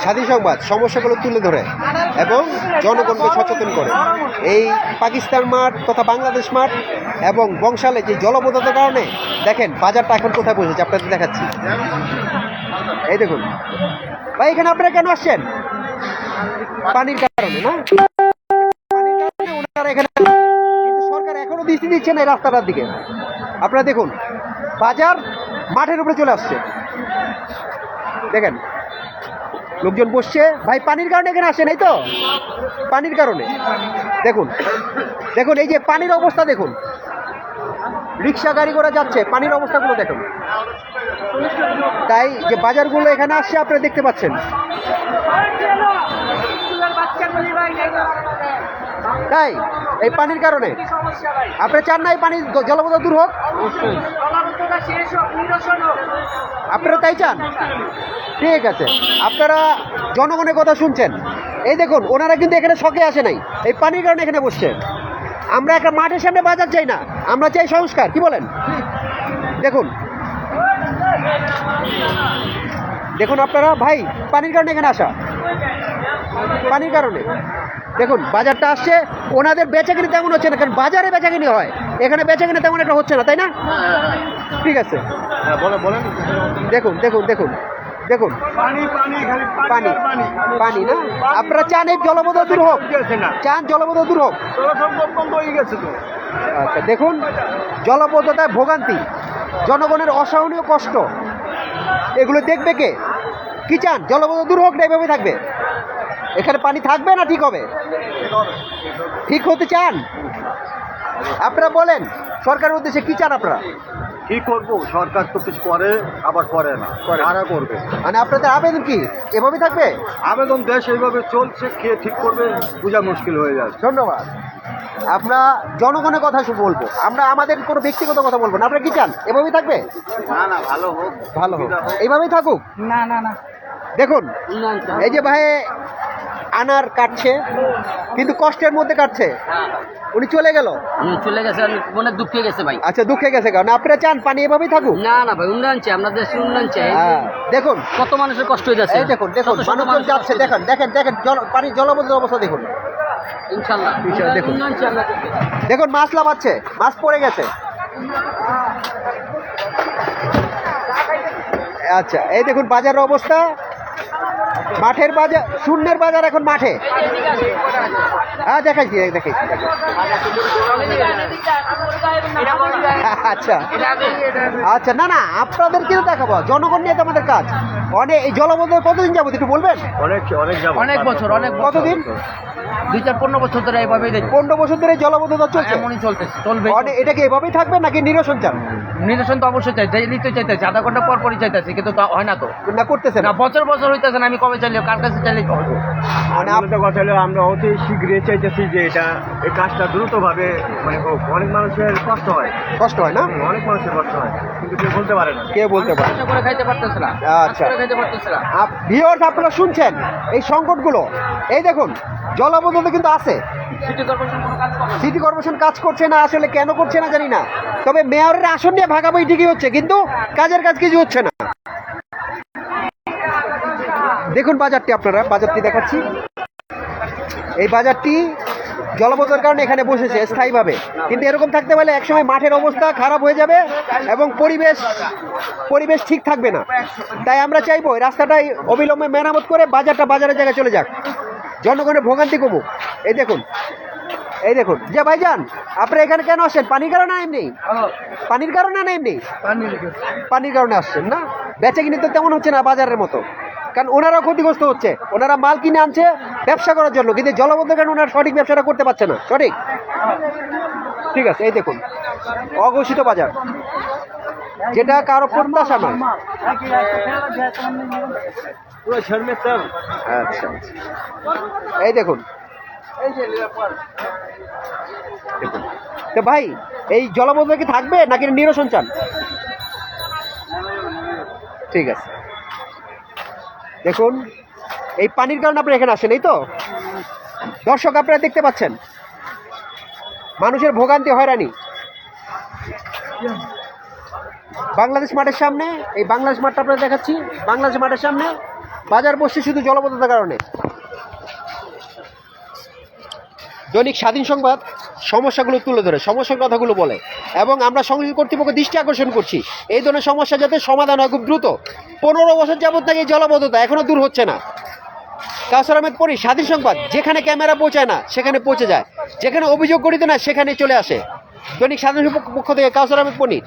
স্বাধীন সংবাদ সমস্যাগুলো তুলে ধরে এবং জনগণকে সচেতন করে। এই পাকিস্তান মাঠ তথা বাংলাদেশ মাঠ এবং বংশালে যে জলবদ্ধতার কারণে দেখেন বাজারটা এখন কোথায় বসেছে আপনাদের দেখাচ্ছি। এই দেখুন ভাই, এখানে আপনারা কেন আসছেন? পানির কারণে না? পানির কারণে ওনারা এখানে, কিন্তু সরকার এখনো দৃষ্টি দিচ্ছে না এই রাস্তাটার দিকে। আপনারা দেখুন বাজার মাঠের উপরে চলে আসছে, দেখেন লোকজন বসছে। ভাই পানির কারণে এখানে আসেন, এই তো পানির কারণে। দেখুন দেখুন এই যে পানির অবস্থা দেখুন, রিক্সা গাড়ি করে যাচ্ছে, পানির অবস্থাগুলো দেখুন। তাই যে বাজারগুলো এখানে আসছে আপনারা দেখতে পাচ্ছেন। তাই এই পানির কারণে আপনারা চান না এই পানির জলবদ্ধ দূর হোক? আপনারা তাই চান? ঠিক আছে, আপনারা জনগণের কথা শুনছেন। এই দেখুন ওনারা কিন্তু এখানে শখে আসে নাই, এই পানির কারণে এখানে বসছে। আমরা একটা মাঠের সামনে বাজার চাই না, আমরা চাই সংস্কার। কি বলেন? দেখুন দেখুন আপনারা, ভাই পানির কারণে এখানে আসা, পানির কারণে। দেখুন বাজারটা আসছে, ওনাদের বেচাকিনি তেমন হচ্ছে না, কারণ বাজারে বেচাকিনি হয়, এখানে বেচাকিনি তেমন একটা হচ্ছে না, তাই না? ঠিক আছে, বলেন। দেখুন দেখুন দেখুন দেখুন পানি পানি না? আপনারা চান এই জলবদ্ধ দূর হোক? চান জলবদ্ধ দূর হোক? আচ্ছা দেখুন জলবদ্ধতায় ভোগান্তি, জনগণের অসহনীয় কষ্ট, এগুলো দেখবে কে? কি চান জলবদ্ধ দূর হোক না এভাবে থাকবে? এখানে পানি থাকবে না ঠিক হবে? ঠিক হতে চান? আপনারা বলেন সরকারের উদ্দেশ্যে কি চান আপনারা? কি করবো, সরকার তো কিছু করে আবার করে না, কারা করবে? মানে আপনাদের আবেদন কি এভাবেই থাকবে? আবেদন দেশ এইভাবে চলছে, কে ঠিক করবে বোঝা মুশকিল হয়ে যাচ্ছে। ধন্যবাদ। আমরা জনগণের কথা বলবো, আমরা আমাদের কোনো ব্যক্তিগত কথা বলবো না। আপনারা কি চান এভাবেই থাকবে? না না, ভালো হোক, ভালো হোক, এইভাবেই থাকুক। না না না, দেখুন এই যে ভাই আনার কাটছে, কিন্তু কষ্টের মধ্যে কাটছে। উনি চলে গেল, চলে গেছে, মনে দুঃখে গেছে ভাই। আচ্ছা দুঃখে গেছে, কারণ আপনারা চান পানি এভাবেই থাকুক? না না ভাই, উন্নয়ন চাই, আমরা দেশের উন্নয়ন চাই। দেখুন কত মানুষের কষ্ট হয়ে যাচ্ছে, এই দেখুন দেখুন মানুষজন যাচ্ছে, দেখেন দেখেন দেখেন পানির জলবদ্ধ অবস্থা দেখুন। ইনশাল্লাহ দেখুন উন্নয়ন চাই আমরা। দেখুন মাছ লাফাচ্ছে, মাছ পড়ে গেছে। আচ্ছা এই দেখুন বাজারের অবস্থা, মাঠের বাজার, শূন্যের বাজার এখন মাঠে। হ্যাঁ দেখাইছি দেখাইছি। আচ্ছা আচ্ছা, না না আপনাদের কিন্তু দেখাবো, জনগণ নিয়ে তো আমাদের কাজ। অনেক এই জলবদ্ধ কতদিন যাবো একটু বলবেন? অনেক বছর, অনেক কতদিন? 2-4-15 বছর ধরে এইভাবেই দেখি। 15 বছর ধরে জলবদ্ধতা চলছে? এমনই চলতেছে, চলবে। এটা কি এভাবেই থাকবে নাকি নিরসন চান? নিরসন তো অবশ্যই চাই, ডেইলি তো চাইতেছে, আধা ঘন্টা পর পরই চাইতেছে, কিন্তু তা হয় না তো, না করতেছে না না। বছর বছর হইতেছে না। আমি কবে চাইলেও কার কাছে চাইলেই তো হবে। মানে আপনাদের কথা হলো আমরা অতি শীঘ্রই চাইতেছি যে এই কাজটা দ্রুতভাবে মানে হোক। অনেক মানুষের কষ্ট হয়, কষ্ট হয় না? অনেক মানুষের কষ্ট হয়, কিন্তু কেউ বলতে পারে না। কে বলতে পারে? আশা করে খাইতে পারতেছে না, আচ্ছা। আশা করে খাইতে পারতেছে না। ভিউয়ার্স আপনারা শুনছেন এই সংকটগুলো, এই দেখুন জলবদ্ধতা কিন্তু আছে। সিটি কর্পোরেশন কোনো কাজ করে না। সিটি কর্পোরেশন কাজ করছে না, আসলে কেন করছে না জানি না। তবে মেয়রের আসন নিয়ে ভাগাভাগি ঠিকই হচ্ছে, কিন্তু কাজের কাজ কিছু হচ্ছে না। দেখুন বাজারটি, আপনারা বাজারটি দেখাচ্ছি। এই বাজারটি জলবদ্ধতার কারণে এখানে বসেছে স্থায়ীভাবে, কিন্তু এরকম থাকতে পারলে একসময় মাঠের অবস্থা খারাপ হয়ে যাবে এবং পরিবেশ ঠিক থাকবে না। তাই আমরা চাইবো এই রাস্তাটাই অবিলম্বে মেরামত করে বাজারটা বাজারের জায়গায় চলে যাক, জনগণের ভোগান্তি কমুক। এই দেখুন এই দেখুন যে ভাইজান আপনারা এখানে কেন আসেন? পানির কারণে এমনি? পানির কারণে না এমনি? পানির কারণে আসছেন না? বেচাকিনি তো তেমন হচ্ছে না বাজারের মতো, কারণ ওনারাও ক্ষতিগ্রস্ত হচ্ছে। ওনারা মাল কিনে আনছে ব্যবসা করার জন্য, কিন্তু জলবদ্ধ কারণে ওনারা সঠিক ব্যবসাটা করতে পারছে না। সঠিক, ঠিক আছে। এই দেখুন অঘোষিত বাজার, যেটা কারো প্রত্যাশা নয়। আচ্ছা এই দেখুন দেখুন তো ভাই এই জলবদ্ধতা কি থাকবে নাকি নিরসন চান? ঠিক আছে, দেখুন এই পানির কারণে আপনারা এখানে আসেন, এই তো দর্শক আপনারা দেখতে পাচ্ছেন মানুষের ভোগান্তি, হয়রানি। বাংলাদেশ মাঠের সামনে, এই বাংলাদেশ মাঠটা আপনারা দেখাচ্ছি, বাংলাদেশ মাঠের সামনে বাজার বসছে শুধু জলাবদ্ধতার কারণে। দৈনিক স্বাধীন সংবাদ সমস্যাগুলো তুলে ধরে, সমস্যার কথাগুলো বলে, এবং আমরা সংশ্লিষ্ট কর্তৃপক্ষ দৃষ্টি আকর্ষণ করছি এই ধরনের সমস্যা যাতে সমাধান হয় খুব দ্রুত। 15 বছর যাবত থেকে এই জলাবদ্ধতা এখনও দূর হচ্ছে না। কাউসার আহমেদ পরি, স্বাধীন সংবাদ, যেখানে ক্যামেরা পৌঁছায় না সেখানে পৌঁছে যায়, যেখানে অভিযোগ গঠিত না সেখানে চলে আসে। দৈনিক স্বাধীন পক্ষ থেকে কাউসার আহমেদ পনি।